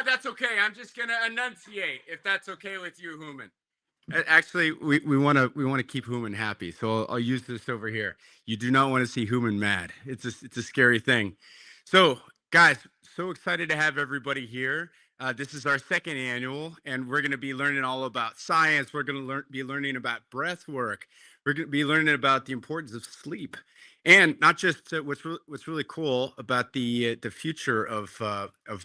That's okay. I'm just gonna enunciate, if that's okay with you, Human. Actually, we want to keep Human happy, so I'll use this over here. You do not want to see Human mad. It's a scary thing. So, guys, so excited to have everybody here. This is our second annual, and we're going to be learning all about science. We're going to be learning about breath work. We're going to be learning about the importance of sleep, and not just what's really cool about the future of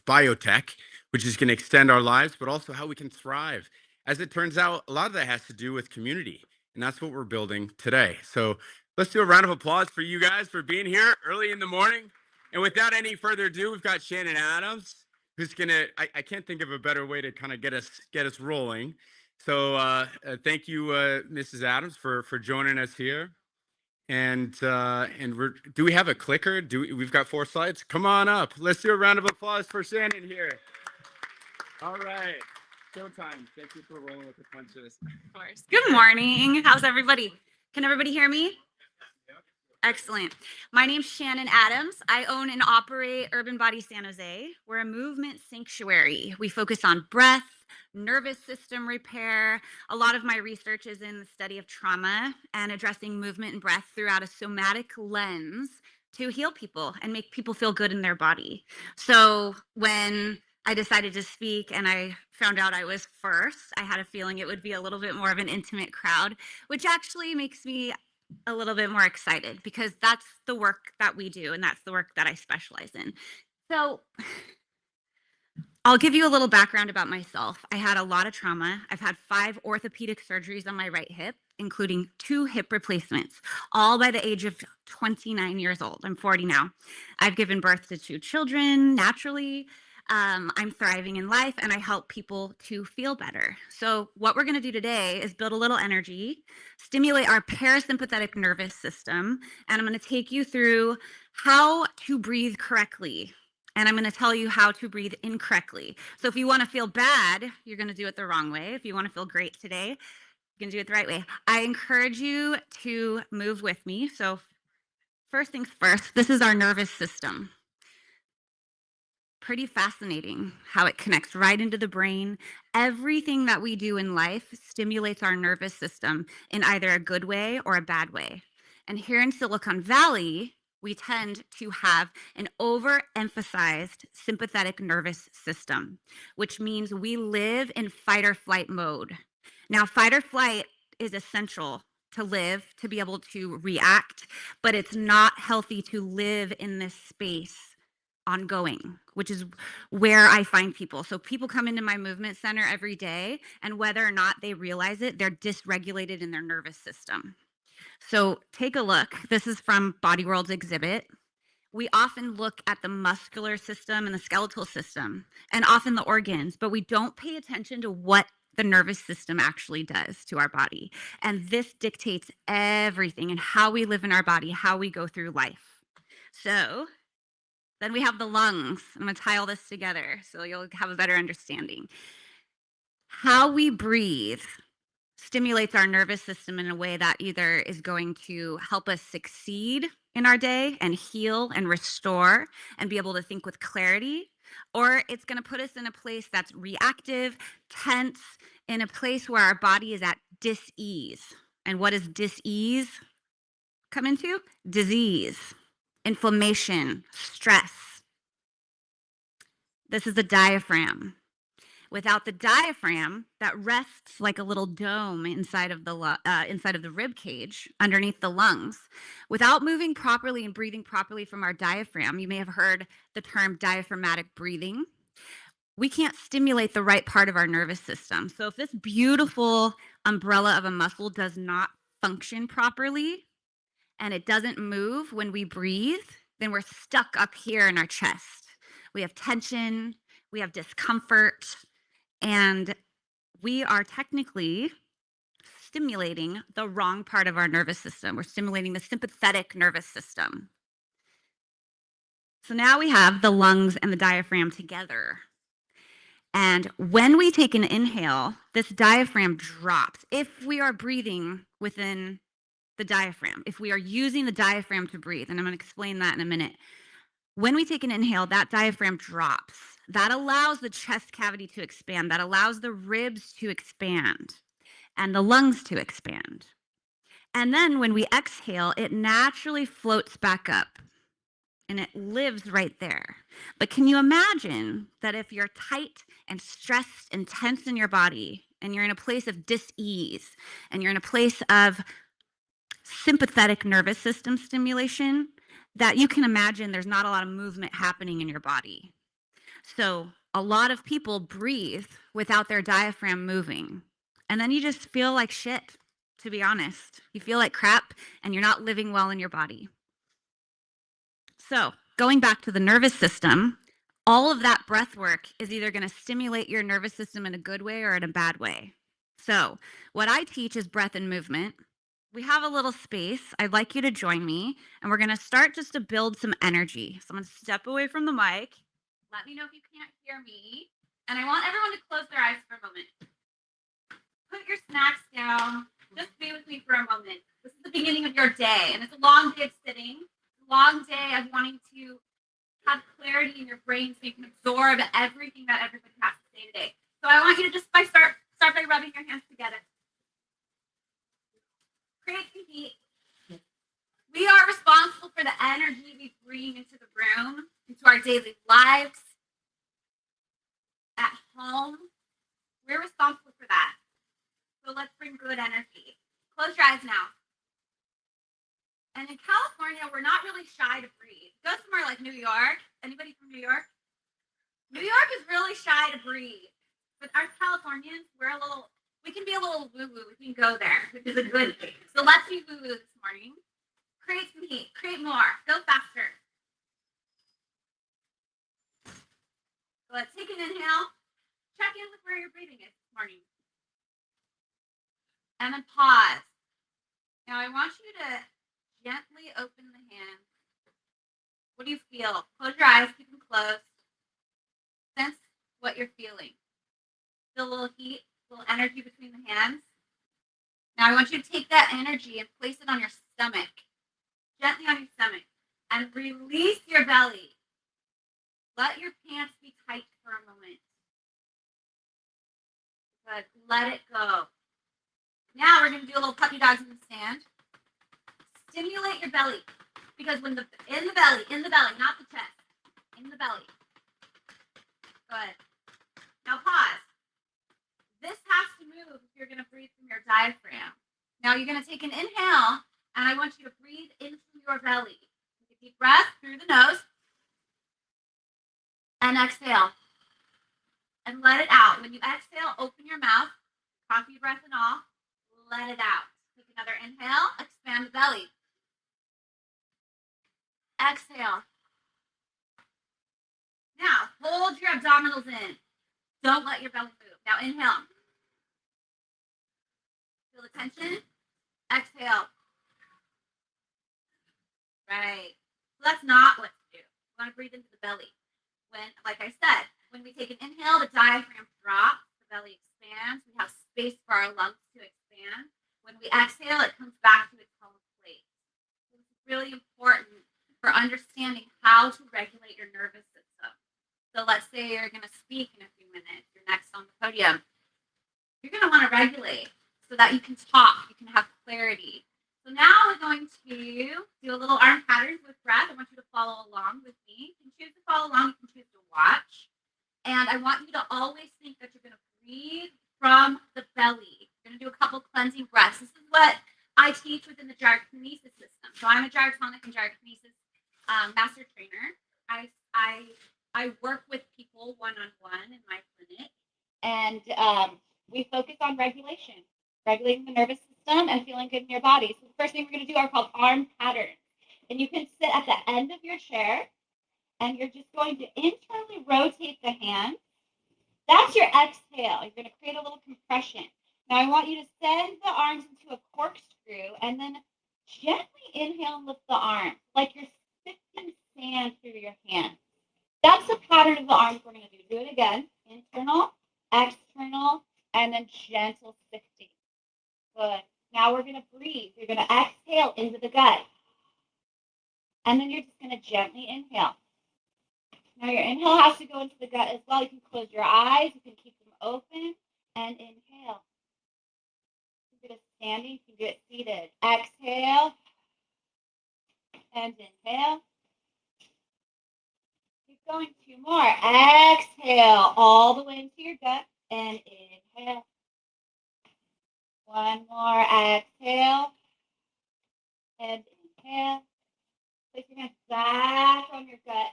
biotech, which is going to extend our lives, but also how we can thrive. As it turns out, a lot of that has to do with community, and that's what we're building today. So let's do a round of applause for you guys for being here early in the morning. And without any further ado, we've got Shannon Adams, who's gonna. I can't think of a better way to kind of get us rolling. So thank you, Mrs. Adams, for joining us here. And do we have a clicker? We've got 4 slides? Come on up. Let's do a round of applause for Shannon here. All right. Showtime. Thank you for rolling with the punches. Of course. Good morning. How's everybody? Can everybody hear me? Excellent. My name's Shannon Adams. I own and operate Urban Body San Jose. We're a movement sanctuary. We focus on breath, nervous system repair. A lot of my research is in the study of trauma and addressing movement and breath throughout a somatic lens to heal people and make people feel good in their body. So when I decided to speak and I found out I was first, I had a feeling it would be a little bit more of an intimate crowd, which actually makes me a little bit more excited because that's the work that we do and that's the work that I specialize in. So I'll give you a little background about myself. I had a lot of trauma. I've had 5 orthopedic surgeries on my right hip, including 2 hip replacements, all by the age of 29 years old. I'm 40 now. I've given birth to 2 children naturally. I'm thriving in life and I help people to feel better. So what we're going to do today is build a little energy, stimulate our parasympathetic nervous system, and I'm going to take you through how to breathe correctly. And I'm going to tell you how to breathe incorrectly. So if you want to feel bad, you're going to do it the wrong way. If you want to feel great today, you can do it the right way. I encourage you to move with me. So first things first, this is our nervous system. Pretty fascinating how it connects right into the brain. Everything that we do in life stimulates our nervous system in either a good way or a bad way. And here in Silicon Valley, we tend to have an overemphasized sympathetic nervous system, which means we live in fight or flight mode. Now, fight or flight is essential to live, to be able to react, but it's not healthy to live in this space ongoing, which is where I find people. So people come into my movement center every day, and whether or not they realize it, they're dysregulated in their nervous system. So take a look. This is from Body World's exhibit. We often look at the muscular system and the skeletal system, and often the organs, but we don't pay attention to what the nervous system actually does to our body. And this dictates everything and how we live in our body, how we go through life. So then we have the lungs. I'm going to tie all this together so you'll have a better understanding. How we breathe stimulates our nervous system in a way that either is going to help us succeed in our day and heal and restore and be able to think with clarity, or it's going to put us in a place that's reactive, tense, in a place where our body is at dis-ease. And what does dis-ease come into? Disease, inflammation, stress. This is the diaphragm. Without the diaphragm that rests like a little dome inside of the rib cage underneath the lungs, without moving properly and breathing properly from our diaphragm, you may have heard the term diaphragmatic breathing, we can't stimulate the right part of our nervous system. So if this beautiful umbrella of a muscle does not function properly and it doesn't move when we breathe, then we're stuck up here in our chest. We have tension, we have discomfort, and we are technically stimulating the wrong part of our nervous system. We're stimulating the sympathetic nervous system. So now we have the lungs and the diaphragm together. And when we take an inhale, this diaphragm drops. If we are breathing within the diaphragm, if we are using the diaphragm to breathe, and I'm going to explain that in a minute. When we take an inhale, that diaphragm drops. that allows the chest cavity to expand, that allows the ribs to expand and the lungs to expand. And then when we exhale, it naturally floats back up and it lives right there. But can you imagine that if you're tight and stressed and tense in your body and you're in a place of dis-ease and you're in a place of sympathetic nervous system stimulation, that you can imagine there's not a lot of movement happening in your body. So a lot of people breathe without their diaphragm moving. And then you just feel like shit, to be honest. You feel like crap and you're not living well in your body. So going back to the nervous system, all of that breath work is either going to stimulate your nervous system in a good way or in a bad way. So what I teach is breath and movement. We have a little space. I'd like you to join me, and we're going to start just to build some energy. So I'm going to step away from the mic. Let me know if you can't hear me. And I want everyone to close their eyes for a moment. Put your snacks down. Just be with me for a moment. This is the beginning of your day, and it's a long day of sitting. It's a long day of wanting to have clarity in your brain so you can absorb everything that everybody has to say today. So I want you to just start by rubbing your hands together. Create some heat. We are responsible for the energy we bring into the room, into our daily lives, at home. We're responsible for that. So let's bring good energy. Close your eyes now. And in California, we're not really shy to breathe. Go somewhere like New York. Anybody from New York? New York is really shy to breathe. But our Californians, we can be a little woo-woo. We can go there, which is a good thing. So let's be woo-woo this morning. Create some heat. Create more. Go faster. So let's take an inhale. Check in with where your breathing is this morning. And then pause. Now I want you to gently open the hands. What do you feel? Close your eyes, keep them closed. Sense what you're feeling. Feel a little heat, a little energy between the hands. Now I want you to take that energy and place it on your stomach. Gently on your stomach. And release your belly. Let your pants be tight for a moment. Good. Let it go. Now we're going to do a little puppy dogs in the sand. Stimulate your belly. Because when in the belly, not the chest. In the belly. Good. Now pause. This has to move if you're going to breathe from your diaphragm. Now you're going to take an inhale, and I want you to breathe into your belly. Take a deep breath through the nose. And exhale. And let it out. When you exhale, open your mouth. Coffee breath and all. Let it out. Take another inhale. Expand the belly. Exhale. Now, hold your abdominals in. Don't let your belly move. Now, inhale. Feel the tension. Exhale. Right. So that's not what to do. You want to breathe into the belly. When, like I said, when we take an inhale, the diaphragm drops, the belly expands. We have space for our lungs to expand. When we exhale, it comes back to its home place. So this is really important for understanding how to regulate your nervous system. So let's say you're going to speak in a few minutes. You're next on the podium. You're going to want to regulate so that you can talk, you can have clarity. So now we're going to do a little arm patterns with breath. I want you to follow along with me. You can choose to follow along, you can choose to watch. And I want you to always think that you're going to breathe from the belly. You're going to do a couple cleansing breaths. This is what I teach within the gyrokinesis system. So I'm a gyrotonic and gyrokinesis master trainer. I work with people one-on-one in my clinic. And we focus on regulation, regulating the nervous system and feeling good in your body. So the first thing we're going to do are called arm patterns. And you can sit at the end of your chair, and you're just going to internally rotate the hands. That's your exhale. You're going to create a little compression. Now I want you to send the arms into a corkscrew, and then gently inhale and lift the arms, like you're sifting sand through your hands. That's the pattern of the arms we're going to do. Do it again. Internal, external, and then gentle sifting. Good. Now we're going to breathe. You're going to exhale into the gut. And then you're just going to gently inhale. Now your inhale has to go into the gut as well. You can close your eyes. You can keep them open and inhale. You can do it standing. You can do it seated. Exhale and inhale. Keep going. 2 more. Exhale all the way into your gut and inhale. 1 more. Exhale and inhale. Place your hands back on your gut.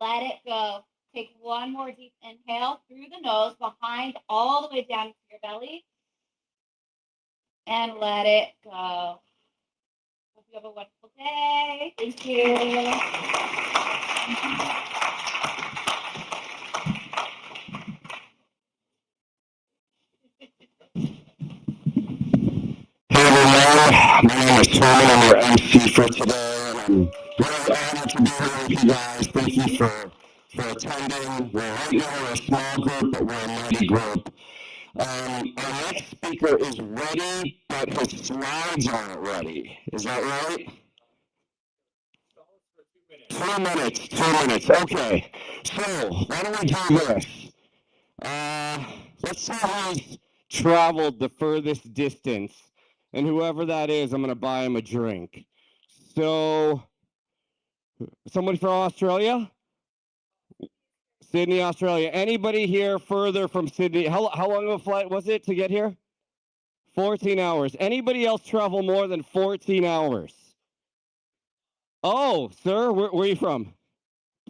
Let it go. Take 1 more deep inhale through the nose, behind, all the way down to your belly. And let it go. Hope you have a wonderful day. Thank you. Hey everyone, my name is Tom. I'm your MC for today, and I'm really honored to be here with you guys. Thank you for attending. Right now we're a small group, but we're a mighty group. Our next speaker is ready, but his slides aren't ready. Is that right? 2 minutes, 2 minutes. Okay, so why don't we do this? Let's see who's traveled the furthest distance. And whoever that is, I'm going to buy him a drink. So, somebody from Australia? Sydney, Australia. Anybody here further from Sydney? How long of a flight was it to get here? 14 hours. Anybody else travel more than 14 hours? Oh, sir, where are you from?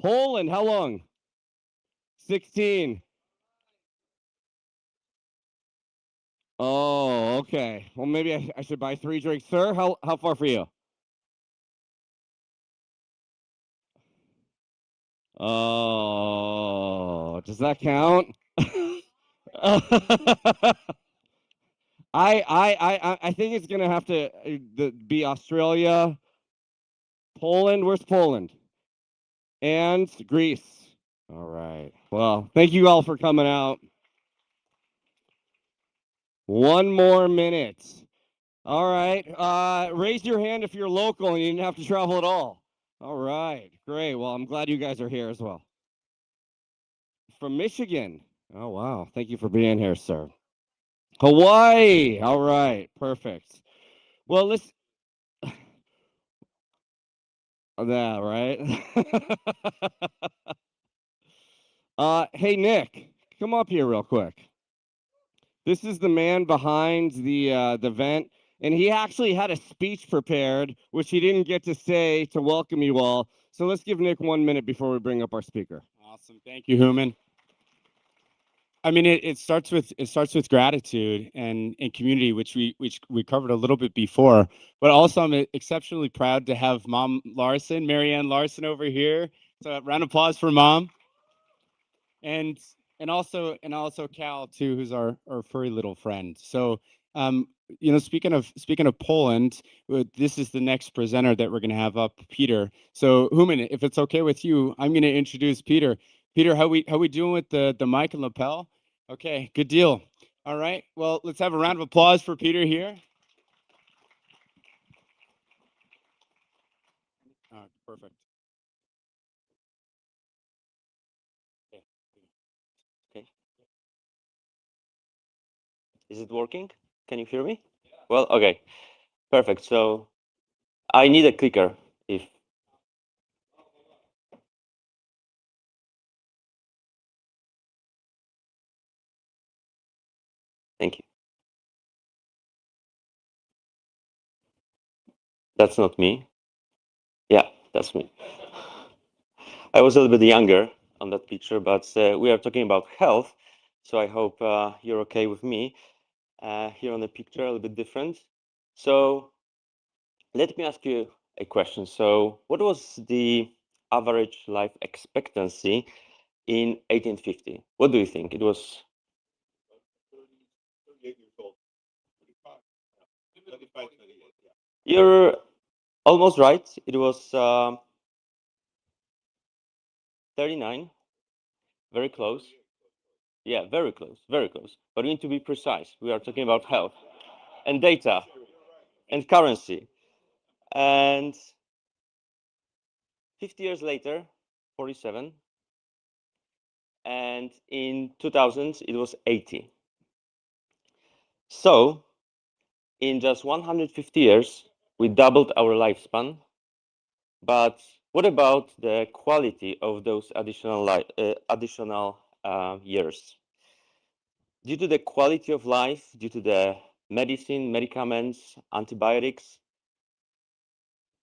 Poland. How long? 16. Oh, okay. Well, maybe I should buy 3 drinks. Sir, how far for you? Oh, does that count? I think it's gonna have to be Australia, Poland. Where's Poland? And Greece. All right. Well, thank you all for coming out. 1 more minute. All right. Raise your hand if you're local and you didn't have to travel at all. All right. Great. Well, I'm glad you guys are here as well. From Michigan. Oh, wow. Thank you for being here, sir. Hawaii. All right. Perfect. Well, let's. Yeah, right. Hey, Nick, come up here real quick. This is the man behind the vent, and he actually had a speech prepared, which he didn't get to say to welcome you all. So let's give Nick 1 minute before we bring up our speaker. Awesome. Thank you, Human. I mean, it starts with gratitude and community, which we covered a little bit before. But also, I'm exceptionally proud to have Mom Larson, Marianne Larson, over here. So, a round of applause for Mom, and also Cal too, who's our furry little friend. So, speaking of Poland, this is the next presenter that we're going to have up, Peter. So, Human, if it's okay with you, I'm going to introduce Peter. Peter, how we doing with the mic and lapel? Okay, good deal. All right. Well, let's have a round of applause for Peter here. Perfect. Okay. Is it working? Can you hear me? Well, okay. Perfect. So I need a clicker if thank you. That's not me. Yeah, that's me. I was a little bit younger on that picture, but we are talking about health. So I hope you're okay with me. Here on the picture, a little bit different. So let me ask you a question. So what was the average life expectancy in 1850? What do you think? It was 38 years old. 35, 38, yeah. You're almost right. It was 39. Very close. Yeah, very close. Very close. But we need to be precise. We are talking about health and data and currency. And 50 years later, 47, and in 2000 it was 80. So in just 150 years, we doubled our lifespan. But what about the quality of those additional years? Due to the quality of life, due to the medicine, medicaments, antibiotics,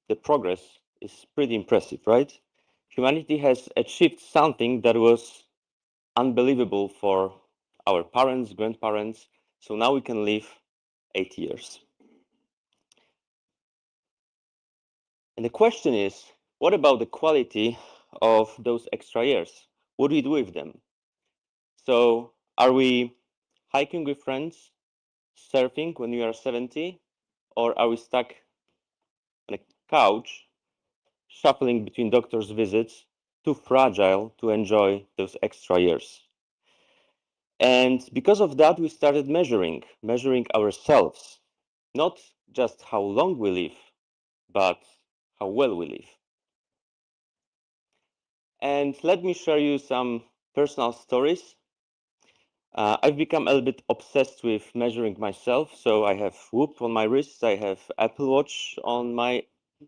the progress is pretty impressive, right? Humanity has achieved something that was unbelievable for our parents, grandparents. So now we can live 8 years. And the question is, what about the quality of those extra years? What do we do with them? So are we hiking with friends, surfing when we are 70, or are we stuck on a couch, shuffling between doctor's visits, too fragile to enjoy those extra years? And because of that, we started measuring ourselves, not just how long we live, but how well we live. And let me share you some personal stories. I've become a little bit obsessed with measuring myself. So I have Whoop on my wrist, I have Apple Watch on my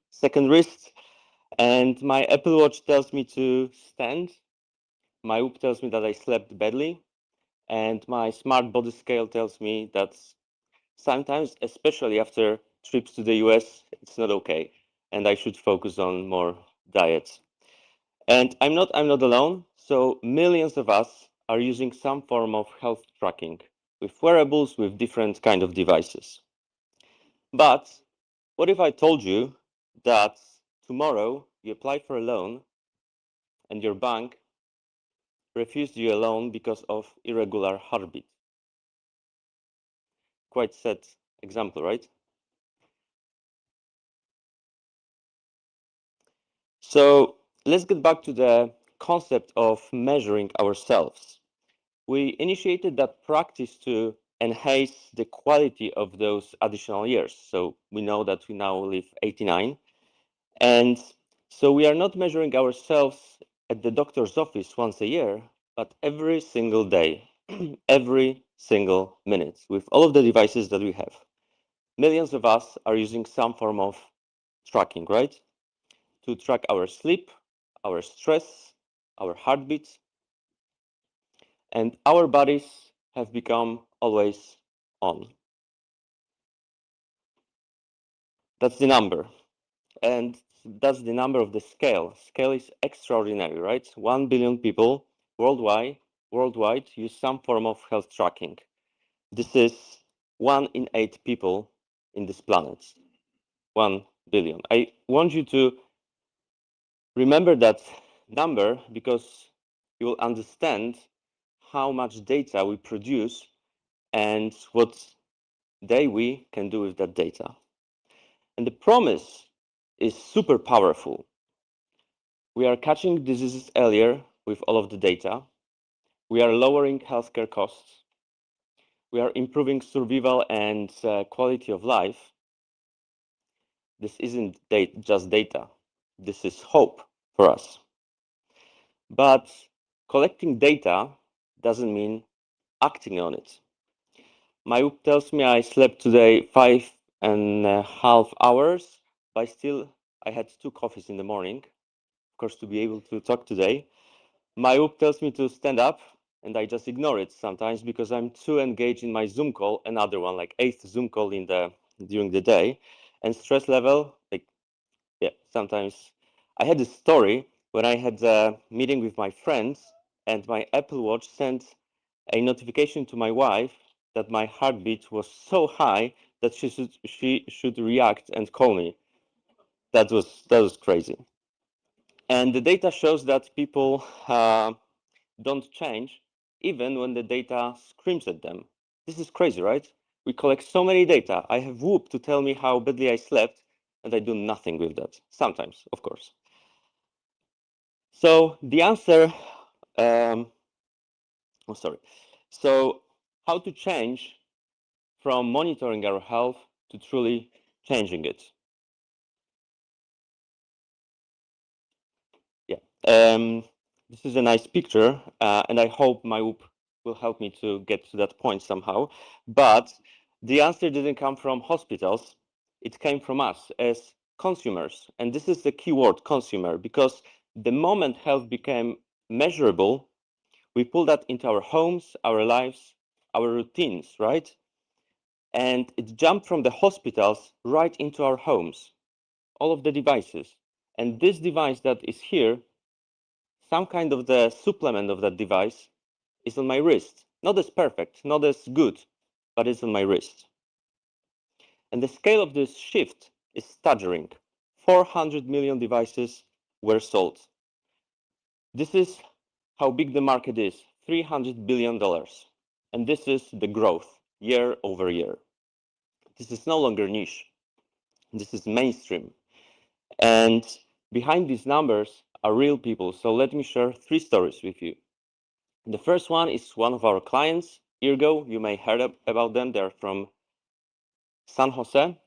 second wrist, and my Apple Watch tells me to stand. My Whoop tells me that I slept badly, and my smart body scale tells me that sometimes, especially after trips to the US, it's not okay, and I should focus on more diet. And I'm not alone. So millions of us are using some form of health tracking with wearables, with different kind of devices. But what if I told you that tomorrow you apply for a loan and your bank refused you a loan because of irregular heartbeat? Quite sad example, right? So let's get back to the concept of measuring ourselves. We initiated that practice to enhance the quality of those additional years. So we know that we now live 89. And so we are not measuring ourselves at the doctor's office once a year, but every single day, every single minute, with all of the devices that we have. Millions of us are using some form of tracking, right? To track our sleep, our stress, our heartbeat, and our bodies have become always on. That's the number. And that's the number of the scale. Scale is extraordinary, right? 1 billion people worldwide use some form of health tracking. This is 1 in 8 people in this planet. 1 billion. I want you to remember that number because you will understand how much data we produce and what we can do with that data. And the promise is super powerful. We are catching diseases earlier with all of the data. We are lowering healthcare costs. We are improving survival and quality of life. This isn't just data. This is hope for us. But collecting data doesn't mean acting on it. My Whoop tells me I slept today 5.5 hours, but still I had 2 coffees in the morning, of course, to be able to talk today. My Whoop tells me to stand up, and I just ignore it sometimes because I'm too engaged in my Zoom call, another one, like 8th Zoom call during the day. And stress level, like, yeah, sometimes. I had a story when I had a meeting with my friends, and my Apple Watch sent a notification to my wife that my heartbeat was so high that she should react and call me. That was crazy. And the data shows that people don't change even when the data screams at them. This is crazy, right? We collect so many data. I have Whoop to tell me how badly I slept, and I do nothing with that. Sometimes, of course. So the answer, sorry. So how to change from monitoring our health to truly changing it? Yeah. This is a nice picture, and I hope my whoop will help me to get to that point somehow. But the answer didn't come from hospitals. It came from us as consumers. And this is the key word, consumer, because the moment health became measurable, we pull that into our homes, our lives, our routines, right? And it jumped from the hospitals right into our homes, all of the devices. And this device that is here, some kind of the supplement of that device is on my wrist. Not as perfect, not as good, but it's on my wrist. And the scale of this shift is staggering. 400 million devices were sold. This is how big the market is, $300 billion. And this is the growth year over year. This is no longer niche. This is mainstream. And behind these numbers are real people. So let me share 3 stories with you. The first one is one of our clients, Ergo. You may heard about them. They're from San Jose.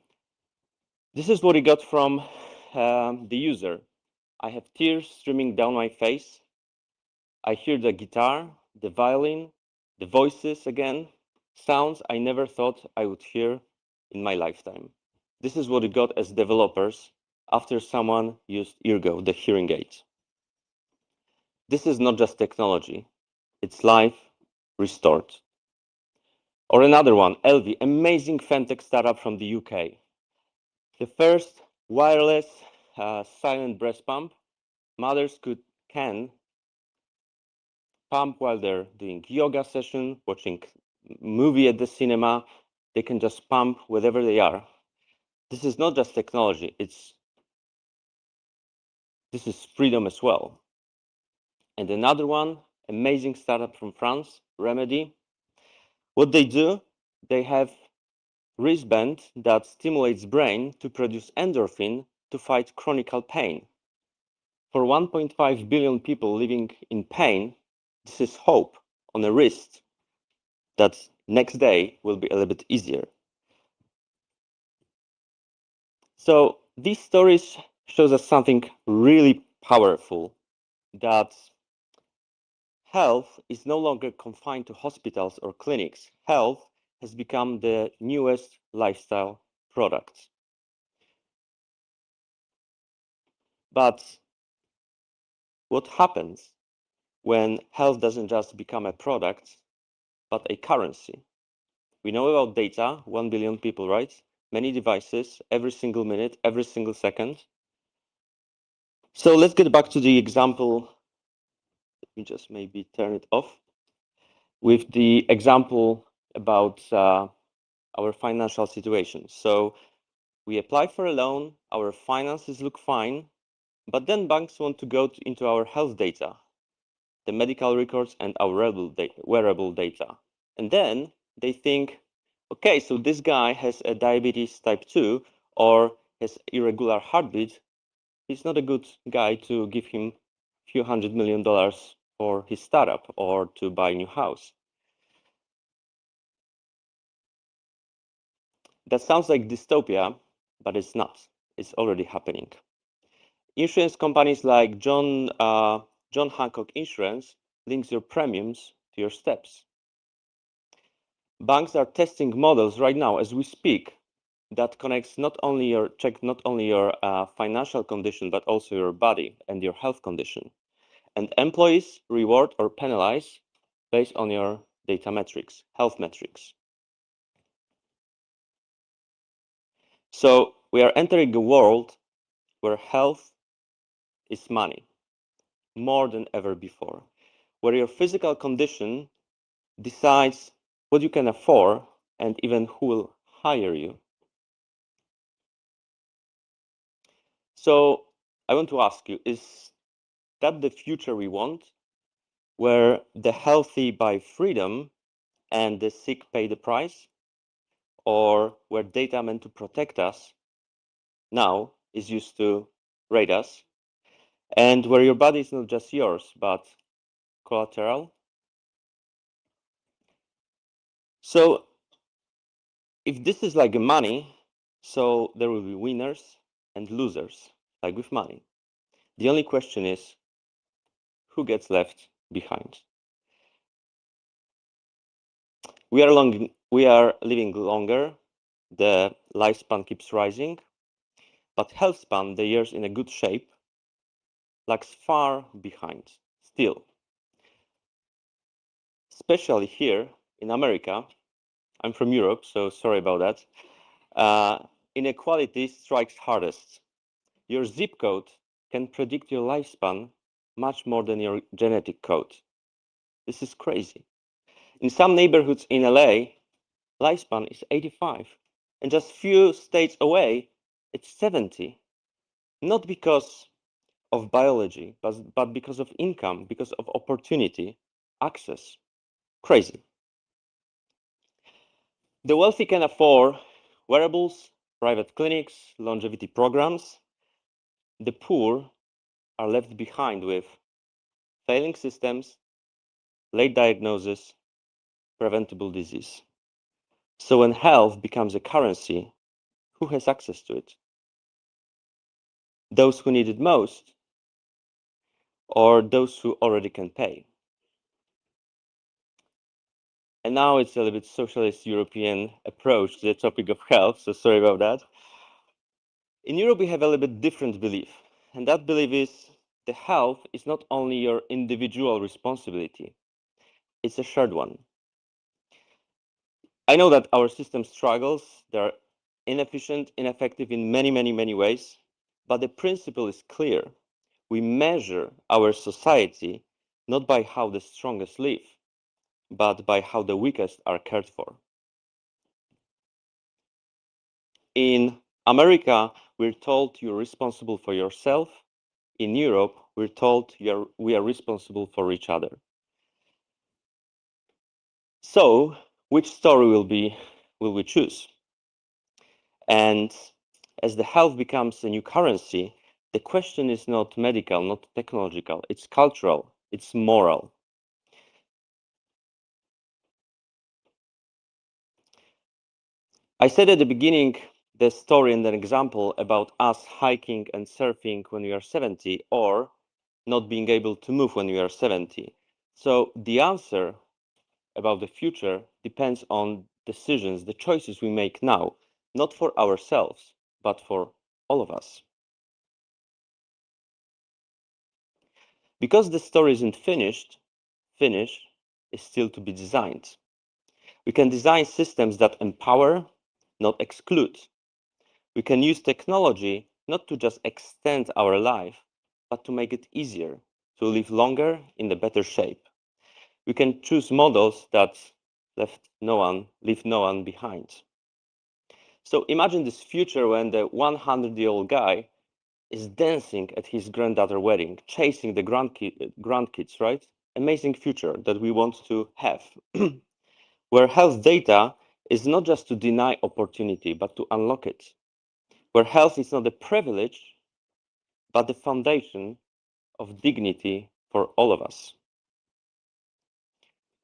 This is what he got from the user. I have tears streaming down my face. I hear the guitar, the violin, the voices again, sounds I never thought I would hear in my lifetime. This is what we got as developers after someone used Ergo, the hearing aid. This is not just technology, it's life restored. Or another one, Elvi, amazing fintech startup from the UK. The first wireless silent breast pump. Mothers can pump while they're doing yoga session, watching movie at the cinema. They can just pump wherever they are. This is not just technology, this is freedom as well. And another one, amazing startup from France, Remedy. What they do, they have wristband that stimulates brain to produce endorphin to fight chronic pain. For 1.5 billion people living in pain, this is hope on a wrist that next day will be a little bit easier. So these stories shows us something really powerful, that health is no longer confined to hospitals or clinics. Health has become the newest lifestyle product. But what happens when health doesn't just become a product, but a currency? We know about data, 1 billion people, right? Many devices, every single minute, every single second. So let's get back to the example. Let me just maybe turn it off. With the example about our financial situation. So we apply for a loan, our finances look fine, but then banks want to go into our health data, the medical records and our wearable data. And then they think, okay, so this guy has a diabetes type 2 or has irregular heartbeat. He's not a good guy to give him a few $100 million for his startup or to buy a new house. That sounds like dystopia, but it's not. It's already happening. Insurance companies like John Hancock Insurance links your premiums to your steps. Banks are testing models right now as we speak that connects not only your financial condition, but also your body and your health condition. And employees reward or penalize based on your data metrics, health metrics. So we are entering a world where health is money, more than ever before, where your physical condition decides what you can afford and even who will hire you. So I want to ask you, is that the future we want, where the healthy buy freedom and the sick pay the price? Or where data meant to protect us now is used to rate us, and where your body is not just yours, but collateral? So if this is like money, so there will be winners and losers, like with money. The only question is, who gets left behind? We are living longer, the lifespan keeps rising, but health span, the years in a good shape, lags far behind still. Especially here in America, I'm from Europe, so sorry about that. Inequality strikes hardest. Your zip code can predict your lifespan much more than your genetic code. This is crazy. In some neighborhoods in LA, lifespan is 85, and just few states away, it's 70. Not because of biology, but because of income, because of opportunity, access. Crazy. The wealthy can afford wearables, private clinics, longevity programs. The poor are left behind with failing systems, late diagnosis, preventable disease. So when health becomes a currency, who has access to it? Those who need it most, or those who already can pay? And now it's a little bit socialist European approach to the topic of health, so sorry about that. In Europe, we have a little bit different belief, and that belief is the health is not only your individual responsibility, it's a shared one. I know that our system struggles, they are inefficient, ineffective in many ways, but the principle is clear. We measure our society not by how the strongest live, but by how the weakest are cared for. In America, we're told you're responsible for yourself. In Europe, we're told we are responsible for each other. So, which story will we choose? And as the health becomes a new currency, the question is not medical, not technological, it's cultural, it's moral. I said at the beginning the story and an example about us hiking and surfing when we are 70 or not being able to move when we are 70. So the answer about the future depends on decisions, the choices we make now, not for ourselves, but for all of us. Because the story isn't finished, finish is still to be designed. We can design systems that empower, not exclude. We can use technology not to just extend our life, but to make it easier, to live longer in a better shape. We can choose models that leave no one behind. So imagine this future when the 100-year-old guy is dancing at his granddaughter's wedding, chasing the grandkids, right? Amazing future that we want to have. Where health data is not just to deny opportunity, but to unlock it. Where health is not a privilege, but the foundation of dignity for all of us.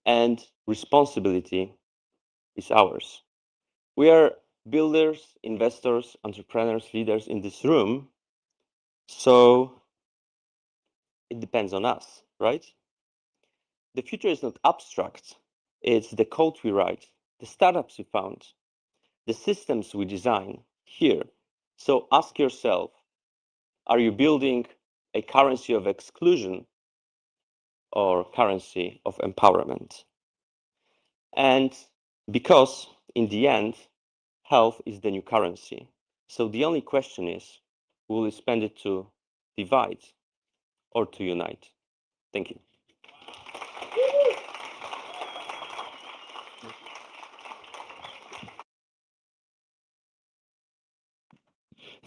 And responsibility is ours. We are builders, investors, entrepreneurs, leaders in this room, so it depends on us, right? The future is not abstract. It's the code we write, the startups we found, the systems we design here. So ask yourself, are you building a currency of exclusion or currency of empowerment? And because in the end, health is the new currency. So the only question is, will we spend it to divide or to unite? Thank you.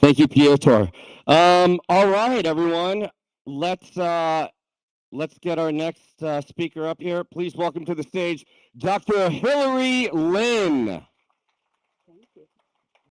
Thank you, Piotr. All right, everyone. Let's get our next speaker up here. Please welcome to the stage Dr. Hillary Lynn.